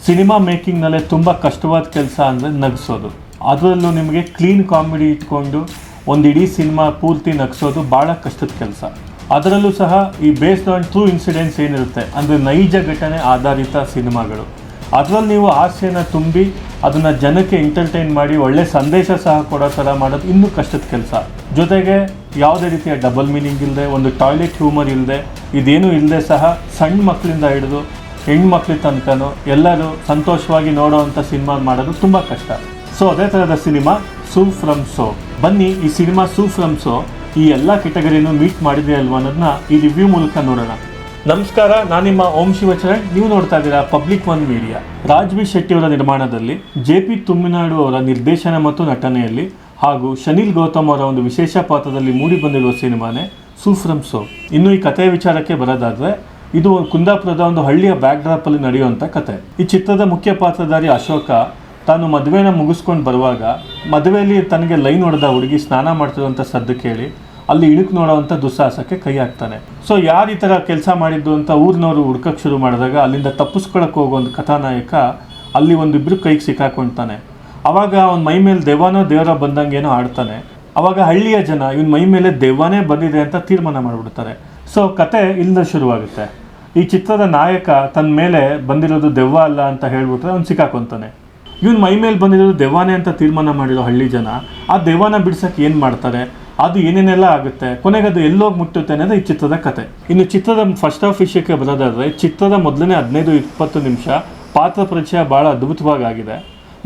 Cinema ಮೇಕಿಂಗ್ನಲ್ಲೇ ತುಂಬ ಕಷ್ಟವಾದ ಕೆಲಸ ಅಂದರೆ ನಗಿಸೋದು. ಅದರಲ್ಲೂ ನಿಮಗೆ ಕ್ಲೀನ್ ಕಾಮಿಡಿ ಇಟ್ಕೊಂಡು ಒಂದು ಇಡೀ ಸಿನಿಮಾ ಪೂರ್ತಿ ನಗಿಸೋದು ಭಾಳ ಕಷ್ಟದ ಕೆಲಸ. ಅದರಲ್ಲೂ ಸಹ ಈ ಬೇಸ್ಡ್ ಆನ್ ಟ್ರೂ ಇನ್ಸಿಡೆಂಟ್ಸ್ ಏನಿರುತ್ತೆ ಅಂದರೆ ನೈಜ ಘಟನೆ ಆಧಾರಿತ ಸಿನಿಮಾಗಳು, ಅದರಲ್ಲಿ ನೀವು ಹಾಸ್ಯನ ತುಂಬಿ ಅದನ್ನು ಜನಕ್ಕೆ ಎಂಟರ್ಟೈನ್ ಮಾಡಿ ಒಳ್ಳೆ ಸಂದೇಶ ಸಹ ಕೊಡೋ ಥರ ಮಾಡೋದು ಇನ್ನೂ ಕಷ್ಟದ ಕೆಲಸ. ಜೊತೆಗೆ ಯಾವುದೇ ರೀತಿಯ ಡಬಲ್ ಮೀನಿಂಗ್ ಇಲ್ಲದೆ, ಒಂದು ಟಾಯ್ಲೆಟ್ ಹ್ಯೂಮರ್ ಇಲ್ಲದೆ, ಇದೇನೂ ಇಲ್ಲದೆ ಸಹ ಸಣ್ಣ ಮಕ್ಕಳಿಂದ ಹಿಡಿದು ಹೆಣ್ಮಕ್ಳ ತನಕನೂ ಎಲ್ಲರೂ ಸಂತೋಷವಾಗಿ ನೋಡೋವಂಥ ಸಿನಿಮಾ ಮಾಡೋದು ತುಂಬ ಕಷ್ಟ. ಸೊ ಅದೇ ಥರದ ಸಿನಿಮಾ ಸೂ ಫ್ರಮ್ ಸೋ. ಬನ್ನಿ ಈ ಸಿನಿಮಾ ಸೂ ಫ್ರಮ್ ಸೋ ಈ ಎಲ್ಲ ಕೆಟಗರಿನೂ ಮೀಟ್ ಮಾಡಿದೆ ಅಲ್ವಾ ಅನ್ನೋದನ್ನ ಈ ರಿವ್ಯೂ ಮೂಲಕ ನೋಡೋಣ. ನಮಸ್ಕಾರ, ನಾನು ನಿಮ್ಮ ಓಂ ಶಿವಚರಣ್. ನೀವು ನೋಡ್ತಾ ಇದ್ದೀರಾ public one media. Raj B Shetty ಅವರ ನಿರ್ಮಾಣದಲ್ಲಿ, JP ತುಮ್ಮಿನಾಡು ಅವರ ನಿರ್ದೇಶನ ಮತ್ತು ನಟನೆಯಲ್ಲಿ ಹಾಗೂ ಶನಿಲ್ ಗೌತಮ್ ಅವರ ಒಂದು ವಿಶೇಷ ಪಾತ್ರದಲ್ಲಿ ಮೂಡಿ ಬಂದಿರುವ ಸಿನಿಮಾನೇ ಸೂ ಫ್ರಮ್ ಸೋ. ಇನ್ನು ಈ ಕಥೆಯ ವಿಚಾರಕ್ಕೆ ಬರೋದಾದರೆ, ಇದು ಕುಂದಾಪುರದ ಒಂದು ಹಳ್ಳಿಯ ಬ್ಯಾಕ್ ಡ್ರಾಪಲ್ಲಿ ನಡೆಯುವಂಥ ಕತೆ. ಈ ಚಿತ್ರದ ಮುಖ್ಯ ಪಾತ್ರಧಾರಿ ಅಶೋಕ ತಾನು ಮದುವೆನ ಮುಗಿಸ್ಕೊಂಡು ಬರುವಾಗ ಮದುವೆಯಲ್ಲಿ ತನಗೆ ಲೈನ್ ಹೊಡೆದ ಹುಡುಗಿ ಸ್ನಾನ ಮಾಡ್ತಿರುವಂಥ ಸದ್ದು ಕೇಳಿ ಅಲ್ಲಿ ಇಣುಕು ನೋಡೋವಂಥ ದುಸ್ಸಾಹಸಕ್ಕೆ ಕೈ ಹಾಕ್ತಾನೆ. ಸೊ ಯಾರು ಈ ಥರ ಕೆಲಸ ಮಾಡಿದ್ದು ಅಂತ ಊರಿನವರು ಹುಡ್ಕಕ್ಕೆ ಶುರು ಮಾಡಿದಾಗ ಅಲ್ಲಿಂದ ತಪ್ಪಿಸ್ಕೊಳಕ್ಕೆ ಹೋಗೋ ಒಂದು ಕಥಾನಾಯಕ ಅಲ್ಲಿ ಒಂದಿಬ್ಬರು ಕೈಗೆ ಸಿಕ್ಕಾಕೊಳ್ತಾನೆ. ಆವಾಗ ಅವನ ಮೈ ಮೇಲೆ ದೆವ್ವನೋ ದೇವರ ಬಂದಂಗೇನೋ ಆಡ್ತಾನೆ. ಆವಾಗ ಹಳ್ಳಿಯ ಜನ ಇವನ ಮೈ ಮೇಲೆ ದೆವ್ವನೇ ಬಂದಿದೆ ಅಂತ ತೀರ್ಮಾನ ಮಾಡಿಬಿಡ್ತಾರೆ. ಸೊ ಕತೆ ಇಲ್ಲಿಂದ ಶುರುವಾಗುತ್ತೆ. ಈ ಚಿತ್ರದ ನಾಯಕ ತನ್ನ ಮೇಲೆ ಬಂದಿರೋದು ದೆವ್ವ ಅಲ್ಲ ಅಂತ ಹೇಳ್ಬಿಟ್ರೆ ಅವ್ನು ಸಿಕ್ಕಾಕೊತಾನೆ. ಇವನು ಮೈ ಮೇಲೆ ಬಂದಿರೋದು ದೆವ್ವನೇ ಅಂತ ತೀರ್ಮಾನ ಮಾಡಿರೋ ಹಳ್ಳಿ ಜನ ಆ ದೆವ್ವನ ಬಿಡ್ಸಕ್ಕೆ ಏನು ಮಾಡ್ತಾರೆ, ಅದು ಏನೇನೆಲ್ಲ ಆಗುತ್ತೆ, ಕೊನೆಗೆ ಅದು ಎಲ್ಲೋಗಿ ಮುಟ್ಟುತ್ತೆ ಅನ್ನೋದು ಈ ಚಿತ್ರದ ಕತೆ. ಇನ್ನು ಚಿತ್ರದ ಫಸ್ಟ್ ಹಾಫ್ ವಿಷಯಕ್ಕೆ ಬರೋದಾದರೆ, ಚಿತ್ರದ ಮೊದಲನೇ 15-20 ನಿಮಿಷ ಪಾತ್ರ ಪರಿಚಯ ಭಾಳ ಅದ್ಭುತವಾಗಿ ಆಗಿದೆ.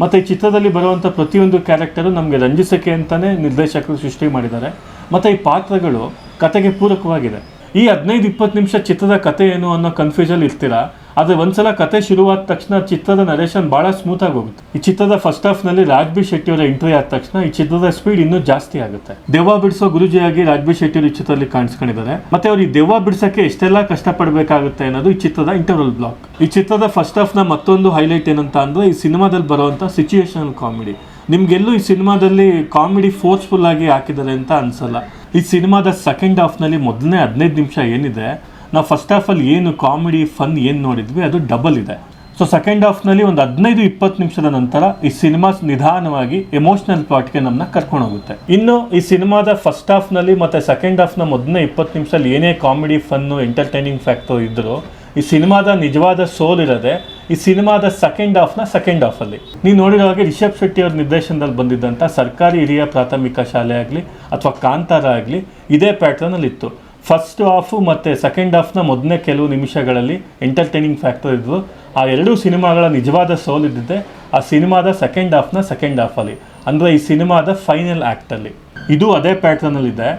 ಮತ್ತು ಈ ಚಿತ್ರದಲ್ಲಿ ಬರುವಂಥ ಪ್ರತಿಯೊಂದು ಕ್ಯಾರೆಕ್ಟರು ನಮಗೆ ರಂಜಿಸಕ್ಕೆ ಅಂತಲೇ ನಿರ್ದೇಶಕರು ಸೃಷ್ಟಿ ಮಾಡಿದ್ದಾರೆ. ಮತ್ತು ಈ ಪಾತ್ರಗಳು ಕತೆಗೆ ಪೂರಕವಾಗಿದೆ. ಈ 15-20 ನಿಮಿಷ ಚಿತ್ರದ ಕತೆ ಏನು ಅನ್ನೋ ಕನ್ಫ್ಯೂಷನ್ ಇರ್ತೀರಾ. ಆದರೆ ಒಂದ್ಸಲ ಕತೆ ಶುರುವಾದ ತಕ್ಷಣ ಚಿತ್ರದ ನರೇಷನ್ ಭಾಳ ಸ್ಮೂತಾಗಿ ಹೋಗುತ್ತೆ. ಈ ಚಿತ್ರದ ಫಸ್ಟ್ ಹಾಫ್ನಲ್ಲಿ ರಾಜ್ ಬಿ ಶೆಟ್ಟಿ ಅವರ ಎಂಟ್ರಿ ಆದ ತಕ್ಷಣ ಈ ಚಿತ್ರದ ಸ್ಪೀಡ್ ಇನ್ನೂ ಜಾಸ್ತಿ ಆಗುತ್ತೆ. ದೆವ್ವ ಬಿಡಿಸೋ ಗುರುಜಿಯಾಗಿ ರಾಜ್ ಬಿ ಶೆಟ್ಟಿ ಅವರು ಈ ಚಿತ್ರದಲ್ಲಿ ಕಾಣಿಸ್ಕೊಂಡಿದ್ದಾರೆ. ಮತ್ತೆ ಅವ್ರು ಈ ದೆವ್ವ ಬಿಡಿಸೋಕ್ಕೆ ಎಷ್ಟೆಲ್ಲ ಕಷ್ಟಪಡಬೇಕಾಗುತ್ತೆ ಅನ್ನೋದು ಈ ಚಿತ್ರದ ಇಂಟರ್ವಲ್ ಬ್ಲಾಕ್. ಈ ಚಿತ್ರದ ಫಸ್ಟ್ ಹಾಫ್ನ ಮತ್ತೊಂದು ಹೈಲೈಟ್ ಏನಂತ ಅಂದರೆ, ಈ ಸಿನಿಮಾದಲ್ಲಿ ಬರುವಂಥ ಸಿಚುಯೇಷನಲ್ ಕಾಮಿಡಿ. ನಿಮಗೆಲ್ಲೂ ಈ ಸಿನಿಮಾದಲ್ಲಿ ಕಾಮಿಡಿ ಫೋರ್ಸ್ಫುಲ್ ಆಗಿ ಹಾಕಿದ್ದಾರೆ ಅಂತ ಅನ್ಸಲ್ಲ. ಈ ಸಿನಿಮಾದ ಸೆಕೆಂಡ್ ಹಾಫ್ನಲ್ಲಿ ಮೊದಲನೇ 15 ನಿಮಿಷ ಏನಿದೆ, ನಾವು ಫಸ್ಟ್ ಹಾಫಲ್ಲಿ ಏನು ಕಾಮಿಡಿ ಫನ್ ಏನು ನೋಡಿದ್ವಿ ಅದು ಡಬಲ್ ಇದೆ. ಸೊ ಸೆಕೆಂಡ್ ಹಾಫ್ನಲ್ಲಿ ಒಂದು 15-20 ನಿಮಿಷದ ನಂತರ ಈ ಸಿನಿಮಾ ನಿಧಾನವಾಗಿ ಎಮೋಷನಲ್ ಪ್ಲಾಟ್ಗೆ ನಮ್ಮನ್ನ ಕರ್ಕೊಂಡು ಹೋಗುತ್ತೆ. ಇನ್ನು ಈ ಸಿನಿಮಾದ ಫಸ್ಟ್ ಹಾಫ್ನಲ್ಲಿ ಮತ್ತು ಸೆಕೆಂಡ್ ಹಾಫ್ನ ಮೊದಲನೇ 20 ನಿಮಿಷದಲ್ಲಿ ಏನೇ ಕಾಮಿಡಿ ಫನ್ನು ಎಂಟರ್ಟೈನಿಂಗ್ ಫ್ಯಾಕ್ಟರ್ ಇದ್ದರೂ, ಈ ಸಿನಿಮಾದ ನಿಜವಾದ ಸೋಲ್ ಇರೋದೆ ಈ ಸಿನಿಮಾದ ಸೆಕೆಂಡ್ ಹಾಫಲ್ಲಿ. ನೀವು ನೋಡಿರೋ ಹಾಗೆ ರಿಷಬ್ ಶೆಟ್ಟಿ ಅವ್ರ ನಿರ್ದೇಶನದಲ್ಲಿ ಬಂದಿದ್ದಂಥ ಸರ್ಕಾರಿ ಹಿರಿಯ ಪ್ರಾಥಮಿಕ ಶಾಲೆ ಆಗಲಿ ಅಥವಾ ಕಾಂತಾರ ಆಗಲಿ ಇದೇ ಪ್ಯಾಟ್ರನಲ್ಲಿ ಇತ್ತು. ಫಸ್ಟ್ ಹಾಫು ಮತ್ತು ಸೆಕೆಂಡ್ ಹಾಫ್ನ ಮೊದಲನೇ ಕೆಲವು ನಿಮಿಷಗಳಲ್ಲಿ ಎಂಟರ್ಟೈನಿಂಗ್ ಫ್ಯಾಕ್ಟರ್ ಇದ್ದರು. ಆ ಎರಡೂ ಸಿನಿಮಾಗಳ ನಿಜವಾದ ಸೋಲ್ ಇದ್ದಿದ್ದೆ ಆ ಸಿನಿಮಾದ ಸೆಕೆಂಡ್ ಹಾಫಲ್ಲಿ, ಅಂದರೆ ಈ ಸಿನಿಮಾದ ಫೈನಲ್ ಆ್ಯಕ್ಟಲ್ಲಿ. ಇದು ಅದೇ ಪ್ಯಾಟ್ರನಲ್ಲಿದೆ,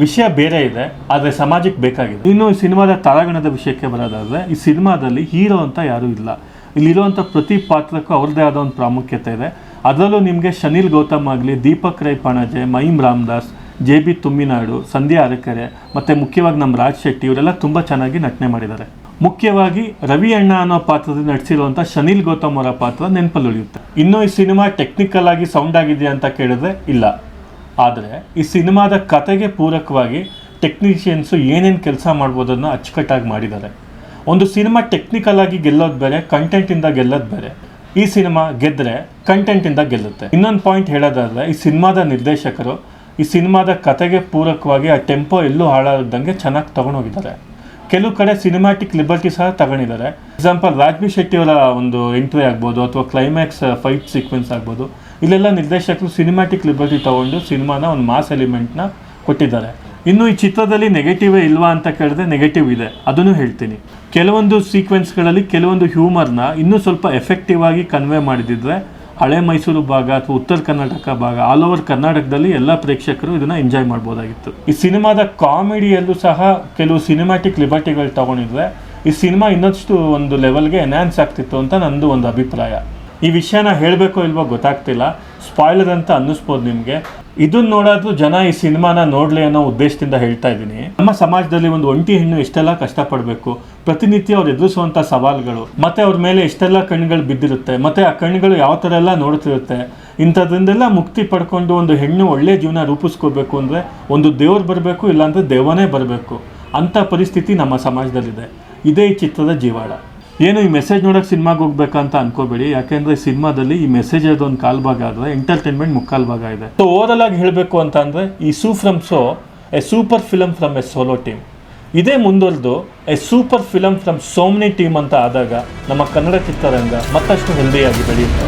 ವಿಷಯ ಬೇರೆ ಇದೆ, ಆದರೆ ಸಮಾಜಕ್ಕೆ ಬೇಕಾಗಿದೆ. ಇನ್ನು ಈ ಸಿನಿಮಾದ ತಾರಾಗಣದ ವಿಷಯಕ್ಕೆ ಬರೋದಾದರೆ, ಈ ಸಿನಿಮಾದಲ್ಲಿ ಹೀರೋ ಅಂತ ಯಾರೂ ಇಲ್ಲ. ಇಲ್ಲಿರುವಂಥ ಪ್ರತಿ ಪಾತ್ರಕ್ಕೂ ಅವ್ರದ್ದೇ ಆದ ಒಂದು ಪ್ರಾಮುಖ್ಯತೆ ಇದೆ. ಅದರಲ್ಲೂ ನಿಮಗೆ ಶನಿಲ್ ಗೌತಮ್ ಆಗಲಿ, ದೀಪಕ್ ರೈ ಪಣಜೆ, ಮಹಿಮ್ ರಾಮದಾಸ್, JP ತುಮ್ಮಿನಾಡು, ಸಂಧ್ಯಾ ಅರಕೆರೆ ಮತ್ತು ಮುಖ್ಯವಾಗಿ ನಮ್ಮ ರಾಜ್ ಶೆಟ್ಟಿ ಇವರೆಲ್ಲ ತುಂಬ ಚೆನ್ನಾಗಿ ನಟನೆ ಮಾಡಿದ್ದಾರೆ. ಮುಖ್ಯವಾಗಿ ರವಿ ಅಣ್ಣ ಅನ್ನೋ ಪಾತ್ರದಲ್ಲಿ ನಟಿಸಿರುವಂಥ ಶನಿಲ್ ಗೌತಮ್ ಅವರ ಪಾತ್ರ ನೆನಪಲ್ಲಿ ಉಳಿಯುತ್ತೆ. ಇನ್ನೂ ಈ ಸಿನಿಮಾ ಟೆಕ್ನಿಕಲ್ ಆಗಿ ಸೌಂಡ್ ಆಗಿದೆಯಾ ಅಂತ ಕೇಳಿದ್ರೆ ಇಲ್ಲ. ಆದರೆ ಈ ಸಿನಿಮಾದ ಕತೆಗೆ ಪೂರಕವಾಗಿ ಟೆಕ್ನಿಷಿಯನ್ಸು ಏನೇನು ಕೆಲಸ ಮಾಡ್ಬೋದನ್ನು ಅಚ್ಚುಕಟ್ಟಾಗಿ ಮಾಡಿದ್ದಾರೆ. ಒಂದು ಸಿನಿಮಾ ಟೆಕ್ನಿಕಲ್ ಆಗಿ ಗೆಲ್ಲೋದು ಬೇರೆ, ಕಂಟೆಂಟಿಂದ ಗೆಲ್ಲೋದು ಬೇರೆ. ಈ ಸಿನಿಮಾ ಗೆದ್ದರೆ ಕಂಟೆಂಟಿಂದ ಗೆಲ್ಲುತ್ತೆ. ಇನ್ನೊಂದು ಪಾಯಿಂಟ್ ಹೇಳೋದಾದರೆ, ಈ ಸಿನಿಮಾದ ನಿರ್ದೇಶಕರು ಈ ಸಿನಿಮಾದ ಕತೆಗೆ ಪೂರಕವಾಗಿ ಆ ಟೆಂಪೋ ಎಲ್ಲೂ ಹಾಳಾದಂಗೆ ಚೆನ್ನಾಗಿ ತೊಗೊಂಡೋಗಿದ್ದಾರೆ. ಕೆಲವು ಕಡೆ ಸಿನಿಮ್ಯಾಟಿಕ್ ಲಿಬರ್ಟಿ ಸಹ ತಗೊಂಡಿದ್ದಾರೆ. ಎಕ್ಸಾಂಪಲ್ ರಾಜ್ ಬಿ ಶೆಟ್ಟಿ ಅವರ ಒಂದು ಎಂಟ್ರಿ ಆಗ್ಬೋದು ಅಥವಾ ಕ್ಲೈಮ್ಯಾಕ್ಸ್ ಫೈಟ್ ಸೀಕ್ವೆನ್ಸ್ ಆಗ್ಬೋದು, ಇಲ್ಲೆಲ್ಲ ನಿರ್ದೇಶಕರು ಸಿನಿಮ್ಯಾಟಿಕ್ ಲಿಬರ್ಟಿ ತೊಗೊಂಡು ಸಿನಿಮಾನ ಒಂದು ಮಾಸ್ ಎಲಿಮೆಂಟ್ನ ಕೊಟ್ಟಿದ್ದಾರೆ. ಇನ್ನು ಈ ಚಿತ್ರದಲ್ಲಿ ನೆಗೆಟಿವೇ ಇಲ್ವಾ ಅಂತ ಕೇಳಿದ್ರೆ ನೆಗೆಟಿವ್ ಇದೆ, ಅದನ್ನು ಹೇಳ್ತೀನಿ. ಕೆಲವೊಂದು ಸೀಕ್ವೆನ್ಸ್ಗಳಲ್ಲಿ ಕೆಲವೊಂದು ಹ್ಯೂಮರ್ನ ಇನ್ನೂ ಸ್ವಲ್ಪ ಎಫೆಕ್ಟಿವ್ ಆಗಿ ಕನ್ವೆ ಮಾಡಿದಿದ್ರೆ ಹಳೆ ಮೈಸೂರು ಭಾಗ ಅಥವಾ ಉತ್ತರ ಕರ್ನಾಟಕ ಭಾಗ, ಆಲ್ ಓವರ್ ಕರ್ನಾಟಕದಲ್ಲಿ ಎಲ್ಲ ಪ್ರೇಕ್ಷಕರು ಇದನ್ನು ಎಂಜಾಯ್ ಮಾಡ್ಬೋದಾಗಿತ್ತು. ಈ ಸಿನಿಮಾದ ಕಾಮಿಡಿಯಲ್ಲೂ ಸಹ ಕೆಲವು ಸಿನಿಮ್ಯಾಟಿಕ್ ಲಿಬರ್ಟಿಗಳು ತೊಗೊಂಡಿದ್ರೆ ಈ ಸಿನಿಮಾ ಇನ್ನಷ್ಟು ಒಂದು ಲೆವೆಲ್ಗೆ ಎನ್ಹಾನ್ಸ್ ಆಗ್ತಿತ್ತು ಅಂತ ನಂದು ಒಂದು ಅಭಿಪ್ರಾಯ. ಈ ವಿಷಯನ ಹೇಳಬೇಕೋ ಇಲ್ವೋ ಗೊತ್ತಾಗ್ತಿಲ್ಲ, ಸ್ಪಾಯ್ಲರ್ ಅಂತ ಅನ್ನಿಸ್ಬೋದು ನಿಮಗೆ. ಇದನ್ನು ನೋಡೋದು ಜನ ಈ ಸಿನಿಮಾನ ನೋಡಲಿ ಅನ್ನೋ ಉದ್ದೇಶದಿಂದ ಹೇಳ್ತಾ ಇದ್ದೀನಿ. ನಮ್ಮ ಸಮಾಜದಲ್ಲಿ ಒಂದು ಒಂಟಿ ಹೆಣ್ಣು ಎಷ್ಟೆಲ್ಲ ಕಷ್ಟಪಡಬೇಕು, ಪ್ರತಿನಿತ್ಯ ಅವ್ರು ಎದುರಿಸುವಂಥ ಸವಾಲುಗಳು, ಮತ್ತು ಅವ್ರ ಮೇಲೆ ಎಷ್ಟೆಲ್ಲ ಕಣ್ಣುಗಳು ಬಿದ್ದಿರುತ್ತೆ, ಮತ್ತು ಆ ಕಣ್ಣುಗಳು ಯಾವ ಥರ ಎಲ್ಲ ನೋಡ್ತಿರುತ್ತೆ, ಇಂಥದ್ರಿಂದೆಲ್ಲ ಮುಕ್ತಿ ಪಡ್ಕೊಂಡು ಒಂದು ಹೆಣ್ಣು ಒಳ್ಳೆ ಜೀವನ ರೂಪಿಸ್ಕೋಬೇಕು ಅಂದರೆ ಒಂದು ದೇವ್ರು ಬರಬೇಕು, ಇಲ್ಲಾಂದರೆ ದೆವ್ವನೇ ಬರಬೇಕು. ಅಂಥ ಪರಿಸ್ಥಿತಿ ನಮ್ಮ ಸಮಾಜದಲ್ಲಿದೆ. ಇದೇ ಈ ಚಿತ್ರದ ಜೀವಾಳ. ಏನು ಈ ಮೆಸೇಜ್ ನೋಡೋಕೆ ಸಿನಿಮಾಗೆ ಹೋಗ್ಬೇಕಂತ ಅನ್ಕೋಬೇಡಿ, ಯಾಕೆಂದರೆ ಸಿನಿಮಾದಲ್ಲಿ ಈ ಮೆಸೇಜ್ ಒಂದು ಕಾಲು ಭಾಗ ಆದರೆ ಎಂಟರ್ಟೈನ್ಮೆಂಟ್ ಮುಕ್ಕಾಲು ಭಾಗ ಇದೆ. ಸೊ ಓವರಲ್ ಆಗಿ ಹೇಳಬೇಕು ಅಂತ ಅಂದರೆ ಈ ಸೂ from so a super film from a solo team, ಇದೇ ಮುಂದುವರೆದು a super film from so many team ಅಂತ ಆದಾಗ ನಮ್ಮ ಕನ್ನಡ ಚಿತ್ರರಂಗ ಮತ್ತಷ್ಟು ಹೆಲ್ದಿಯಾಗಿ ಬೆಳೆಯುತ್ತೆ.